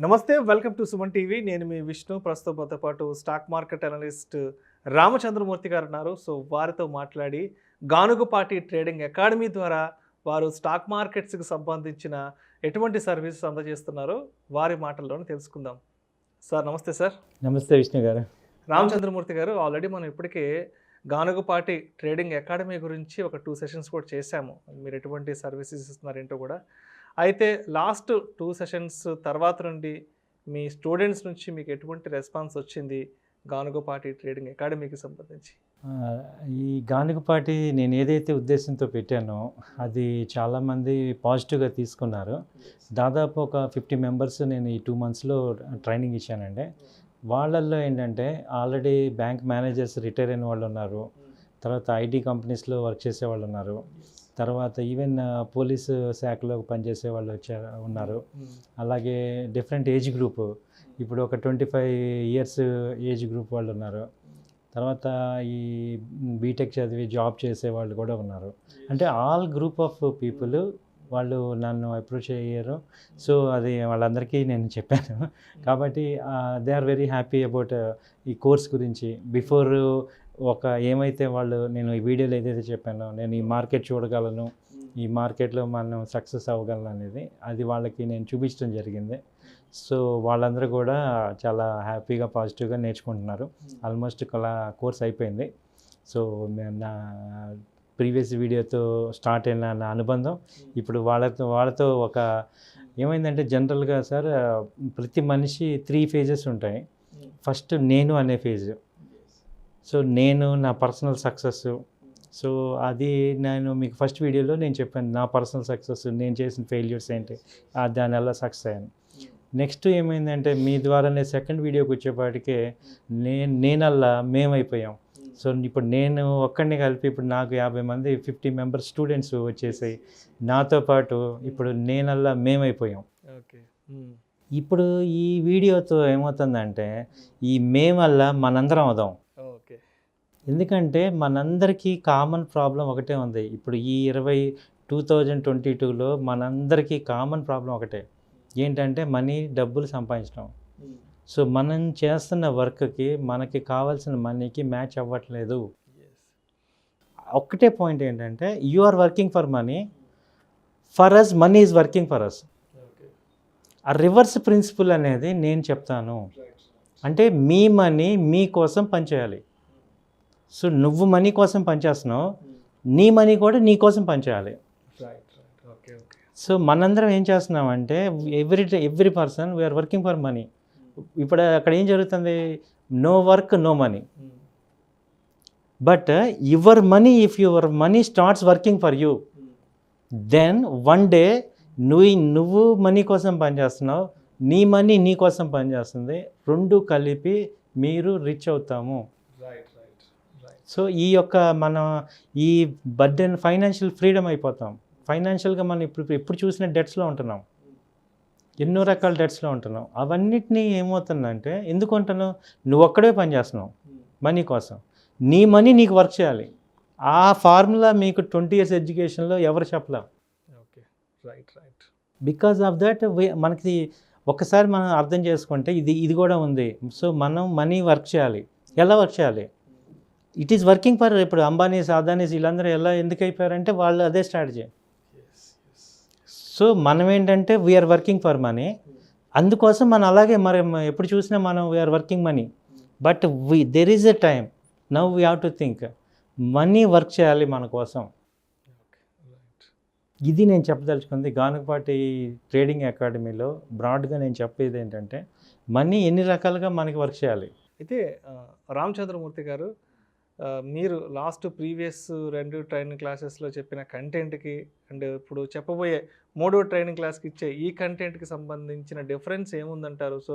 నమస్తే, welcome to Suman TV. నేను మీ విష్ణు. ప్రస్తుతంతో పాటు స్టాక్ మార్కెట్ అనలిస్ట్ రామచంద్రమూర్తి గారు ఉన్నారు. సో వారితో మాట్లాడి గానుగుపాటి ట్రేడింగ్ అకాడమీ ద్వారా వారు స్టాక్ మార్కెట్స్కి సంబంధించిన ఎటువంటి సర్వీసెస్ అందజేస్తున్నారో వారి మాటల్లోనే తెలుసుకుందాం. సార్ నమస్తే. సార్ నమస్తే విష్ణు గారు. రామచంద్రమూర్తి గారు, ఆల్రెడీ మనం ఇప్పటికే గానుగుపాటి ట్రేడింగ్ అకాడమీ గురించి ఒక 2 సెషన్స్ కూడా చేశాము. మీరు ఎటువంటి సర్వీసెస్ ఇస్తున్నారేంటో కూడా. అయితే లాస్ట్ 2 సెషన్స్ తర్వాత నుండి మీ స్టూడెంట్స్ నుంచి మీకు ఎటువంటి రెస్పాన్స్ వచ్చింది గానుగుపాటి ట్రేడింగ్ అకాడమీకి సంబంధించి? ఈ గానుగుపాటి నేను ఏదైతే ఉద్దేశంతో పెట్టానో అది చాలామంది పాజిటివ్గా తీసుకున్నారు. దాదాపు ఒక 50 మెంబర్స్ నేను ఈ 2 మంత్స్లో ట్రైనింగ్ ఇచ్చానండి. వాళ్ళల్లో ఏంటంటే ఆల్రెడీ బ్యాంక్ మేనేజర్స్ రిటైర్ అయిన వాళ్ళు ఉన్నారు, తర్వాత ఐటీ కంపెనీస్లో వర్క్ చేసే వాళ్ళు ఉన్నారు, తర్వాత ఈవెన్ పోలీసు శాఖలో పనిచేసే వాళ్ళు ఉన్నారు. అలాగే డిఫరెంట్ ఏజ్ గ్రూప్, ఇప్పుడు ఒక 25 ఇయర్స్ ఏజ్ గ్రూప్ వాళ్ళు ఉన్నారు. తర్వాత ఈ బీటెక్ చదివి జాబ్ చేసే వాళ్ళు కూడా ఉన్నారు. అంటే ఆల్ గ్రూప్ ఆఫ్ పీపుల్ వాళ్ళు నన్ను అప్రోచ్ అయ్యారు. సో అది వాళ్ళందరికీ నేను చెప్పాను. కాబట్టి they are very happy about ఈ కోర్స్ గురించి. బిఫోర్ ఒక ఏమైతే వాళ్ళు నేను ఈ వీడియోలో ఏదైతే చెప్పానో నేను ఈ మార్కెట్ చూడగలను, ఈ మార్కెట్లో మనం సక్సెస్ అవ్వగలను అనేది అది వాళ్ళకి నేను చూపించడం జరిగింది. సో వాళ్ళందరూ కూడా చాలా హ్యాపీగా పాజిటివ్గా నేర్చుకుంటున్నారు. ఆల్మోస్ట్ కోర్స్ అయిపోయింది. సో నా ప్రీవియస్ వీడియోతో స్టార్ట్ అయిన నా అనుబంధం ఇప్పుడు వాళ్ళతో ఒక ఏమైందంటే, జనరల్గా సార్ ప్రతి మనిషి 3 ఫేజెస్ ఉంటాయి. ఫస్ట్ నేను అనే ఫేజ్. సో నేను నా పర్సనల్ సక్సెస్. సో అది నేను మీకు ఫస్ట్ వీడియోలో నేను చెప్పాను నా పర్సనల్ సక్సెస్, నేను చేసిన ఫెయిల్యూర్స్ ఏంటి, దాని ఎలా సక్సెస్ అయ్యాను. నెక్స్ట్ ఏమైందంటే మీ ద్వారానే సెకండ్ వీడియోకి వచ్చేపాటికే నేనల్లా మేమైపోయాం. సో ఇప్పుడు నేను ఒక్కడిని కలిపి ఇప్పుడు నాకు 50 మంది 50 మెంబర్స్ స్టూడెంట్స్ వచ్చేసాయి నాతో పాటు. ఇప్పుడు నేనల్లా మేమైపోయాం. ఓకే. ఇప్పుడు ఈ వీడియోతో ఏమవుతుందంటే ఈ మేమల్లా మనందరం అవుదాం. ఓకే. ఎందుకంటే మనందరికీ కామన్ ప్రాబ్లం ఒకటే ఉంది. ఇప్పుడు ఈ 2022లో మనందరికీ కామన్ ప్రాబ్లం ఒకటే, ఏంటంటే మనీ, డబ్బులు సంపాదించడం. సో మనం చేస్తున్న వర్క్కి మనకి కావాల్సిన మనీకి మ్యాచ్ అవ్వట్లేదు. ఒక్కటే పాయింట్ ఏంటంటే you are working for money, for us money is working for us. ఆ రివర్స్ ప్రిన్సిపల్ అనేది నేను చెప్తాను. అంటే మీ మనీ మీకోసం పనిచేయాలి. సో నువ్వు మనీ కోసం పనిచేస్తున్నావు, నీ మనీ కూడా నీ కోసం పనిచేయాలి. సో మనందరం ఏం చేస్తున్నామంటే every person we are working for money. ఇప్పుడు అక్కడ ఏం జరుగుతుంది, no work no money. But your money, if your money starts working for you, then one day నువ్వు మనీ కోసం పనిచేస్తున్నావు, నీ మనీ నీ కోసం పనిచేస్తుంది, రెండు కలిపి మీరు రిచ్ అవుతాము. సో ఈ యొక్క మనం ఈ బర్డెన్ ఫైనాన్షియల్ ఫ్రీడమ్ అయిపోతాం. ఫైనాన్షియల్గా మనం ఎప్పుడు చూసిన డెట్స్లో ఉంటున్నాం, ఎన్నో రకాల డెట్స్లో ఉంటున్నాం. అవన్నిటినీ ఏమవుతుందంటే ఎందుకు ఉంటున్నావు, నువ్వు ఒక్కడే పని చేస్తున్నావు మనీ కోసం, నీ మనీ నీకు వర్క్ చేయాలి. ఆ ఫార్ములా మీకు 20 ఇయర్స్ ఎడ్యుకేషన్లో ఎవరు చెప్పలేం. Okay, right. Because of that మనకి ఒక్కసారి మనం అర్థం చేసుకుంటే ఇది కూడా ఉంది. సో మనం మనీ వర్క్ చేయాలి. ఎలా వర్క్ చేయాలి? ఇట్ ఈస్ వర్కింగ్ ఫర్, ఇప్పుడు అంబానీస్, అదానీస్ వీళ్ళందరూ ఎందుకు అయిపోయారంటే వాళ్ళు అదే స్ట్రాటజీ. సో మనం ఏంటంటే వీఆర్ వర్కింగ్ ఫర్ మనీ. అందుకోసం మనం అలాగే మరి ఎప్పుడు చూసినా మనం we are working money. But there is a time now we have to think money work చేయాలి మన కోసం. ఇది నేను చెప్పదలుచుకుంది. గానుగుపాటి ట్రేడింగ్ అకాడమీలో బ్రాడ్గా నేను చెప్పేది ఏంటంటే మనీ ఎన్ని రకాలుగా మనకి వర్క్ చేయాలి. అయితే రామచంద్రమూర్తి గారు, మీరు లాస్ట్ ప్రీవియస్ 2 ట్రైనింగ్ క్లాసెస్లో చెప్పిన కంటెంట్కి అండ్ ఇప్పుడు చెప్పబోయే 3వ ట్రైనింగ్ క్లాస్కి ఇచ్చే ఈ కంటెంట్కి సంబంధించిన డిఫరెన్స్ ఏముందంటారు? సో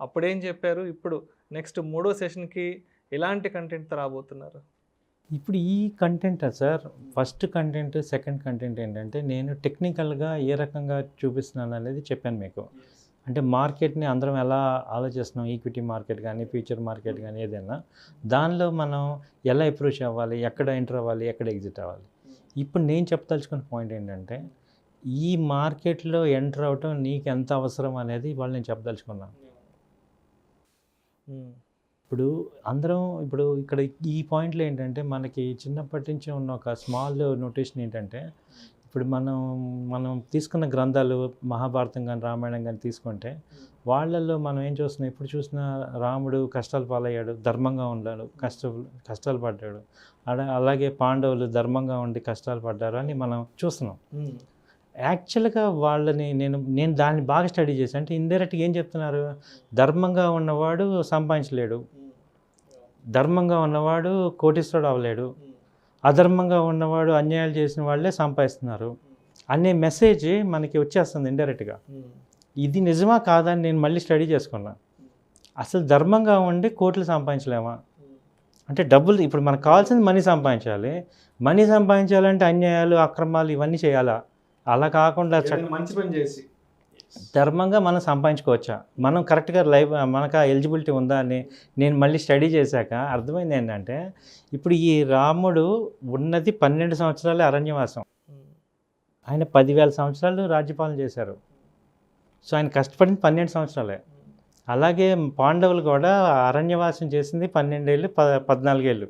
అప్పుడేం చెప్పారు, ఇప్పుడు నెక్స్ట్ 3వ సెషన్కి ఎలాంటి కంటెంట్ రాబోతున్నారు? ఇప్పుడు ఈ content sir, first content, second content ఏంటంటే నేను టెక్నికల్గా ఏ రకంగా చూపిస్తున్నాను అనేది చెప్పాను మీకు. అంటే మార్కెట్ని అందరం ఎలా ఆలోచిస్తున్నాం, ఈక్విటీ మార్కెట్ కానీ ఫ్యూచర్ మార్కెట్ కానీ ఏదైనా, దానిలో మనం ఎలా అప్రోచ్ అవ్వాలి, ఎక్కడ ఎంటర్ అవ్వాలి, ఎక్కడ ఎగ్జిట్ అవ్వాలి. ఇప్పుడు నేను చెప్పదలుచుకున్న పాయింట్ ఏంటంటే ఈ మార్కెట్లో ఎంటర్ అవటం నీకు ఎంత అవసరం అనేది వాళ్ళు నేను చెప్పదలుచుకున్నాను. ఇప్పుడు అందరం ఇప్పుడు ఇక్కడ ఈ పాయింట్లో ఏంటంటే మనకి చిన్నప్పటి నుంచి ఉన్న ఒక స్మాల్ నోటేషన్ ఏంటంటే, ఇప్పుడు మనం తీసుకున్న గ్రంథాలు మహాభారతం కానీ రామాయణం కానీ తీసుకుంటే వాళ్ళల్లో మనం ఏం చూస్తున్నాం, ఎప్పుడు చూసినా రాముడు కష్టాలు పాలయ్యాడు, ధర్మంగా ఉన్నాడు, కష్టాలు పడ్డాడు. అలాగే పాండవులు ధర్మంగా ఉండి కష్టాలు పడ్డారు అని మనం చూస్తున్నాం. యాక్చువల్గా వాళ్ళని నేను దాన్ని బాగా స్టడీ చేశాను. అంటే ఇండైరెక్ట్గా ఏం చెప్తున్నారు, ధర్మంగా ఉన్నవాడు సంపాదించలేడు, ధర్మంగా ఉన్నవాడు కోటీశ్వరుడు అవ్వలేడు, అధర్మంగా ఉన్నవాడు అన్యాయాలు చేసిన వాళ్ళే సంపాదిస్తున్నారు అనే మెసేజ్ మనకి వచ్చేస్తుంది ఇండైరెక్ట్గా. ఇది నిజమా కాదా అని నేను మళ్ళీ స్టడీ చేసుకున్నాను. అసలు ధర్మంగా ఉండి కోట్లు సంపాదించలేమా? అంటే డబ్బులు ఇప్పుడు మనకు కావాల్సింది మనీ సంపాదించాలి. మనీ సంపాదించాలంటే అన్యాయాలు అక్రమాలు ఇవన్నీ చేయాలా? అలా కాకుండా మంచి పని చేసి ధర్మంగా మనం సంపాదించుకోవచ్చా? మనం కరెక్ట్గా మనకు ఆ ఎలిజిబిలిటీ ఉందా అని నేను మళ్ళీ స్టడీ చేశాక అర్థమైంది ఏంటంటే, ఇప్పుడు ఈ రాముడు ఉన్నది 12 సంవత్సరాలే అరణ్యవాసం. ఆయన 10,000 సంవత్సరాలు రాజ్యపాలన చేశారు. సో ఆయన కష్టపడింది 12 సంవత్సరాలే. అలాగే పాండవులు కూడా అరణ్యవాసం చేసింది 12 ఏళ్ళు 14 ఏళ్ళు.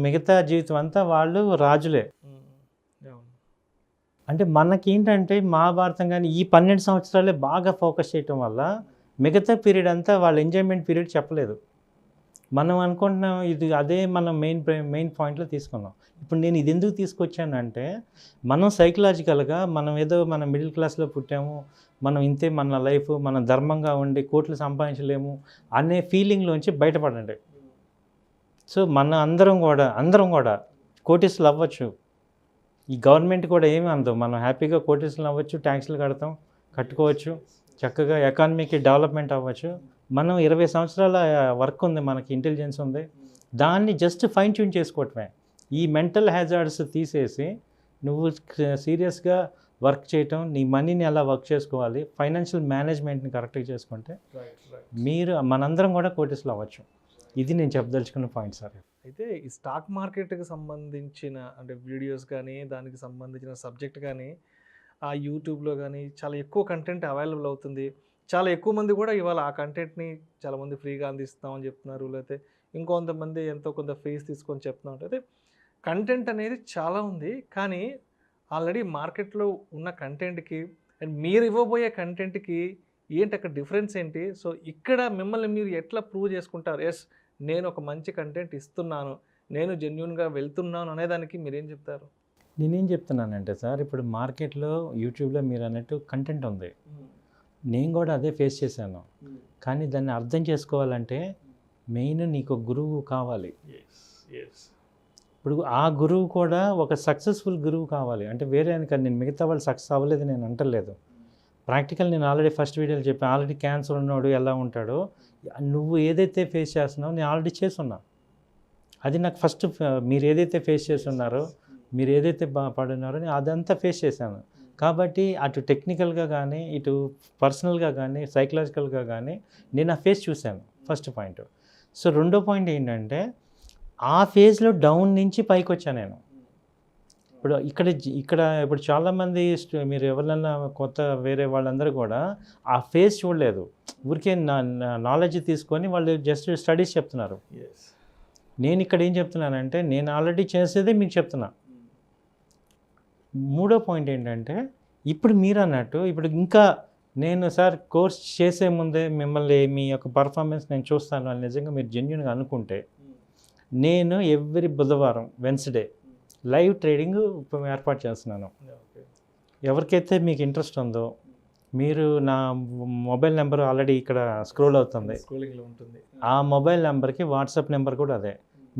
మిగతా జీవితం అంతా వాళ్ళు రాజులే. అంటే మనకేంటంటే మహాభారతం కానీ ఈ 12 సంవత్సరాలే బాగా ఫోకస్ చేయటం వల్ల మిగతా పీరియడ్ అంతా వాళ్ళ ఎంజాయ్మెంట్ పీరియడ్ చెప్పలేదు. మనం అనుకుంటున్నాం ఇది అదే మనం మెయిన్ పాయింట్లో తీసుకున్నాం. ఇప్పుడు నేను ఇది ఎందుకు తీసుకొచ్చానంటే, మనం సైకలాజికల్గా మనం మిడిల్ క్లాస్లో పుట్టాము, మనం ఇంతే మన లైఫ్, మనం ధర్మంగా ఉండి కోట్లు సంపాదించలేము అనే ఫీలింగ్లోంచి బయటపడండి. సో అందరం కూడా కోటీసులు అవ్వచ్చు. ఈ గవర్నమెంట్ కూడా ఏమీ అందం, మనం హ్యాపీగా కోటీసులు అవ్వచ్చు, ట్యాక్స్లు కట్టుకోవచ్చు, చక్కగా ఎకానమీకి డెవలప్మెంట్ అవ్వచ్చు. మనం 20 సంవత్సరాల వర్క్ ఉంది, మనకి ఇంటెలిజెన్స్ ఉంది, దాన్ని జస్ట్ ఫైన్ ట్యూన్ చేసుకోవటమే. ఈ మెంటల్ హ్యాజార్డ్స్ తీసేసి నువ్వు సీరియస్గా వర్క్ చేయటం, నీ మనీని ఎలా వర్క్ చేసుకోవాలి, ఫైనాన్షియల్ మేనేజ్మెంట్ని కరెక్ట్గా చేసుకుంటే మనందరం కూడా కోటీసులు అవ్వచ్చు. ఇది నేను చెప్పదలుచుకున్న పాయింట్ సార్. అయితే ఈ స్టాక్ మార్కెట్కి సంబంధించిన అంటే వీడియోస్ కానీ దానికి సంబంధించిన సబ్జెక్ట్ కానీ ఆ యూట్యూబ్లో కానీ చాలా ఎక్కువ కంటెంట్ అవైలబుల్ అవుతుంది. చాలా ఎక్కువ మంది కూడా ఇవాళ ఆ కంటెంట్ని చాలామంది ఫ్రీగా అందిస్తామని చెప్తున్నారు, లేకపోతే ఇంకొంతమంది ఎంతో కొంత ఫీజు తీసుకొని చెప్తున్నారు. అయితే కంటెంట్ అనేది చాలా ఉంది, కానీ ఆల్రెడీ మార్కెట్లో ఉన్న కంటెంట్కి అండ్ మీరు ఇవ్వబోయే కంటెంట్కి ఏంటి అక్కడ డిఫరెన్స్ ఏంటి? సో ఇక్కడ మిమ్మల్ని మీరు ఎట్లా ప్రూవ్ చేసుకుంటారు, ఎస్ నేను ఒక మంచి కంటెంట్ ఇస్తున్నాను, నేను జెన్యూన్గా వెళ్తున్నాను అనేదానికి మీరేం చెప్తారు? నేనేం చెప్తున్నానంటే సార్, ఇప్పుడు మార్కెట్లో యూట్యూబ్లో మీరు అన్నట్టు కంటెంట్ ఉంది, నేను కూడా అదే ఫేస్ చేశాను. కానీ దాన్ని అర్థం చేసుకోవాలంటే మెయిన్ నీకు గురువు కావాలి. ఇప్పుడు ఆ గురువు కూడా ఒక సక్సెస్ఫుల్ గురువు కావాలి. అంటే వేరే అని కాదు, నేను మిగతా వాళ్ళు సక్సెస్ అవ్వలేదు నేను అంటలేదు. ప్రాక్టికల్ నేను ఆల్రెడీ ఫస్ట్ వీడియోలో చెప్పాను. ఆల్రెడీ క్యాన్సర్ ఉన్నాడు ఎలా ఉంటాడో, నువ్వు ఏదైతే ఫేస్ చేస్తున్నావో నేను ఆల్రెడీ చేసున్నా. అది నాకు ఫస్ట్ మీరు ఏదైతే ఫేస్ చేస్తున్నారో, మీరు ఏదైతే పడున్నారో నేను అదంతా ఫేస్ చేశాను. కాబట్టి అటు టెక్నికల్గా కానీ, ఇటు పర్సనల్గా కానీ, సైకలాజికల్గా కానీ నేను ఆ ఫేస్ చూశాను. First point. సో రెండో పాయింట్ ఏంటంటే, ఆ ఫేజ్లో డౌన్ నుంచి పైకి వచ్చాను నేను. ఇప్పుడు చాలామంది మీరు ఎవరినన్నా కొత్త వేరే వాళ్ళందరూ కూడా ఆ ఫేస్ చూడలేదు, ఊరికే నాలెడ్జ్ తీసుకొని వాళ్ళు జస్ట్ స్టడీస్ చెప్తున్నారు. నేను ఇక్కడ ఏం చెప్తున్నానంటే, నేను ఆల్రెడీ చేసేదే మీకు చెప్తున్నా. మూడో పాయింట్ ఏంటంటే, ఇప్పుడు మీరు అన్నట్టు ఇప్పుడు ఇంకా నేను సార్ కోర్స్ చేసే ముందే మిమ్మల్ని మీ యొక్క పర్ఫార్మెన్స్ నేను చూస్తాను అని నిజంగా మీరు జెన్యూన్గా అనుకుంటే, నేను ఎవ్రీ బుధవారం వెన్స్డే లైవ్ ట్రేడింగ్ ఏర్పాటు చేస్తున్నాను. ఎవరికైతే మీకు ఇంట్రెస్ట్ ఉందో, మీరు నా మొబైల్ నెంబర్ ఆల్రెడీ ఇక్కడ స్క్రోల్ అవుతుంది, ఆ మొబైల్ నెంబర్కి వాట్సాప్ నెంబర్ కూడా అదే.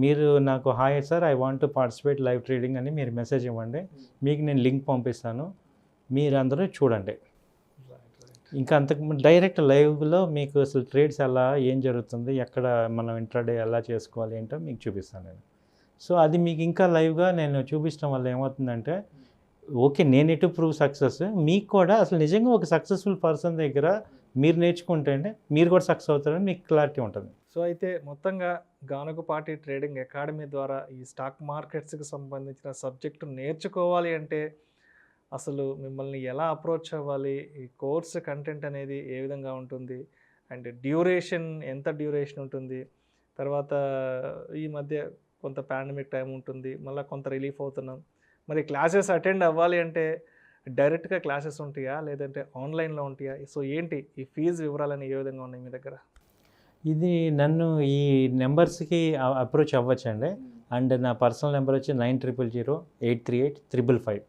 మీరు నాకు hi sir I want to participate live trading అని మీరు మెసేజ్ ఇవ్వండి, మీకు నేను లింక్ పంపిస్తాను, మీరందరూ చూడండి. ఇంకా అంతకుముందు డైరెక్ట్ లైవ్లో మీకు అసలు ట్రేడ్స్ ఎలా ఏం జరుగుతుంది, ఎక్కడ మనం ఇంట్రాడే ఎలా చేసుకోవాలి ఏంటో మీకు చూపిస్తాను నేను. సో అది మీకు ఇంకా లైవ్గా నేను చూపించడం వల్ల ఏమవుతుందంటే, ఓకే నేను ఎటు ప్రూవ్ సక్సెస్, మీకు కూడా అసలు నిజంగా ఒక సక్సెస్ఫుల్ పర్సన్ దగ్గర మీరు నేర్చుకుంటే మీరు కూడా సక్సెస్ అవుతారని మీకు క్లారిటీ ఉంటుంది. సో అయితే మొత్తంగా గానుగపాటి ట్రేడింగ్ అకాడమీ ద్వారా ఈ స్టాక్ మార్కెట్స్కి సంబంధించిన సబ్జెక్టు నేర్చుకోవాలి అంటే అసలు మిమ్మల్ని ఎలా అప్రోచ్ అవ్వాలి, ఈ కోర్స్ కంటెంట్ అనేది ఏ విధంగా ఉంటుంది, అండ్ డ్యూరేషన్ ఎంత డ్యూరేషన్ ఉంటుంది, తర్వాత ఈ మధ్య కొంత పాండమిక్ టైం ఉంటుంది, మళ్ళీ కొంత రిలీఫ్ అవుతున్నాం, మరి క్లాసెస్ అటెండ్ అవ్వాలి అంటే డైరెక్ట్గా క్లాసెస్ ఉంటాయా లేదంటే ఆన్లైన్లో ఉంటాయా? సో ఏంటి ఈ ఫీజు వివరాలని ఏ విధంగా ఉన్నాయి మీ దగ్గర? ఇది నన్ను ఈ నెంబర్స్కి అప్రోచ్ అవ్వచ్చండి. అండ్ నా పర్సనల్ నెంబర్ వచ్చి 9008388555.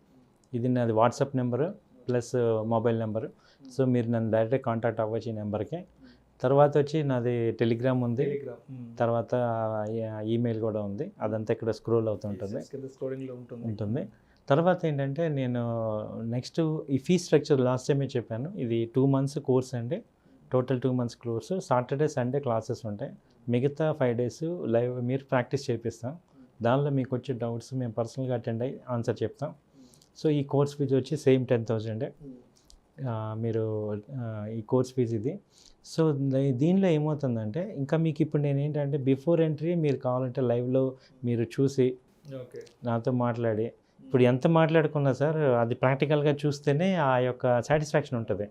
ఇది నాది WhatsApp number plus mobile number. So మీరు నన్ను డైరెక్ట్గా కాంటాక్ట్ అవ్వచ్చు ఈ నెంబర్కి. తర్వాత వచ్చి నాది టెలిగ్రామ్ ఉంది, తర్వాత ఈమెయిల్ కూడా ఉంది. అదంతా ఇక్కడ స్క్రోల్ అవుతుంటుంది ఉంటుంది. తర్వాత ఏంటంటే నేను నెక్స్ట్ ఈ ఫీ స్ట్రక్చర్ లాస్ట్ టైమే చెప్పాను. ఇది 2 months కోర్స్ అండి. Total 2 months course. Saturday Sunday classes ఉంటాయి, మిగతా 5 days లైవ్ మీరు ప్రాక్టీస్ చేపిస్తాం. దానిలో మీకు వచ్చే డౌట్స్ మేము పర్సనల్గా అటెండ్ అయ్యి ఆన్సర్ చెప్తాం. సో ఈ కోర్స్ ఫీజు వచ్చి సేమ్ 10,000. మీరు ఈ కోర్స్ ఫీజు ఇది. సో దీనిలో ఏమవుతుందంటే ఇంకా మీకు ఇప్పుడు నేను ఏంటంటే బిఫోర్ ఎంట్రీ మీరు కావాలంటే లైవ్లో మీరు చూసి నాతో మాట్లాడి, ఇప్పుడు ఎంత మాట్లాడుకున్నా సార్ అది ప్రాక్టికల్గా చూస్తేనే ఆ యొక్క సాటిస్ఫాక్షన్ ఉంటుంది.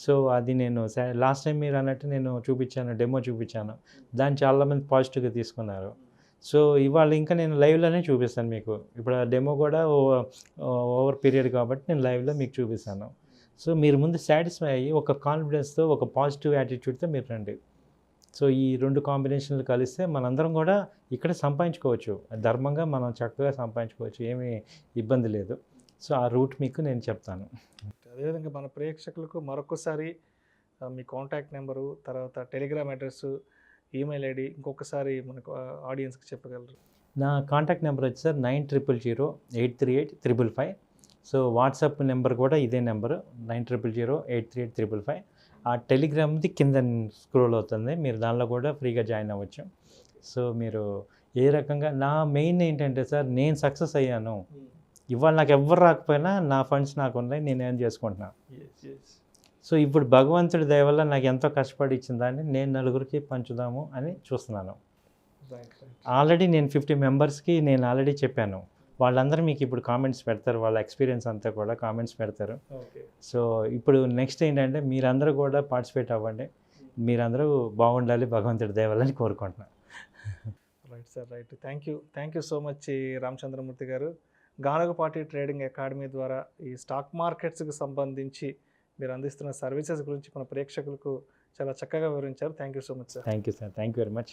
సో అది నేను లాస్ట్ టైం మీరు అన్నట్టు నేను చూపించాను, డెమో చూపించాను, దాన్ని చాలామంది పాజిటివ్గా తీసుకున్నారు. సో ఇవాళ ఇంకా నేను లైవ్లోనే చూపిస్తాను మీకు. ఇప్పుడు ఆ డెమో కూడా ఓవర్ పీరియడ్ కాబట్టి నేను లైవ్లో మీకు చూపిస్తాను. సో మీరు ముందు సాటిస్ఫై అయ్యి ఒక కాన్ఫిడెన్స్తో ఒక పాజిటివ్ యాటిట్యూడ్తో మీరు రండి. సో ఈ 2 కాంబినేషన్లు కలిస్తే మనందరం కూడా ఇక్కడ సంపాదించుకోవచ్చు, ధర్మంగా మనం చక్కగా సంపాదించుకోవచ్చు, ఏమీ ఇబ్బంది లేదు. సో ఆ రూట్ మీకు నేను చెప్తాను. అదేవిధంగా మన ప్రేక్షకులకు మరొకసారి మీ కాంటాక్ట్ నెంబరు, తర్వాత టెలిగ్రామ్ అడ్రస్, ఈమెయిల్ ఐడి ఇంకొకసారి మనకు ఆడియన్స్కి చెప్పగలరు? నా కాంటాక్ట్ నెంబర్ వచ్చి సార్ 9000083855. సో వాట్సాప్ నెంబర్ కూడా ఇదే నెంబరు 9000083855. ఆ టెలిగ్రామ్ది కింద స్క్రోల్ అవుతుంది, మీరు దానిలో కూడా ఫ్రీగా జాయిన్ అవ్వచ్చు. సో మీరు ఏ రకంగా నా మెయిన్ ఏంటంటే సార్ నేను సక్సెస్ అయ్యాను. ఇవాళ నాకు ఎవ్వరు రాకపోయినా నా ఫండ్స్ నాకు ఉన్నాయి, నేను ఏం చేసుకుంటున్నా. సో ఇప్పుడు భగవంతుడి దయ వల్ల నాకు ఎంతో కష్టపడి ఇచ్చిన దాన్ని నేను నలుగురికి పంచుదాము అని చూస్తున్నాను. ఆల్రెడీ నేను 50 మెంబర్స్కి నేను ఆల్రెడీ చెప్పాను. వాళ్ళందరూ మీకు ఇప్పుడు కామెంట్స్ పెడతారు, వాళ్ళ ఎక్స్పీరియన్స్ అంతా కూడా కామెంట్స్ పెడతారు. సో ఇప్పుడు నెక్స్ట్ ఏంటంటే మీరందరూ కూడా పార్టిసిపేట్ అవ్వండి, మీరందరూ బాగుండాలి భగవంతుడి దయ వల్ల అని కోరుకుంటున్నాను. Right sir, right. Thank you so much Ramachandramurthy గారు. గానగపాటి ట్రేడింగ్ అకాడమీ ద్వారా ఈ స్టాక్ మార్కెట్స్కి సంబంధించి మీరు అందిస్తున్న సర్వీసెస్ గురించి మన ప్రేక్షకులకు చాలా చక్కగా వివరించారు. Thank you so much sir. Thank you sir, thank you very much.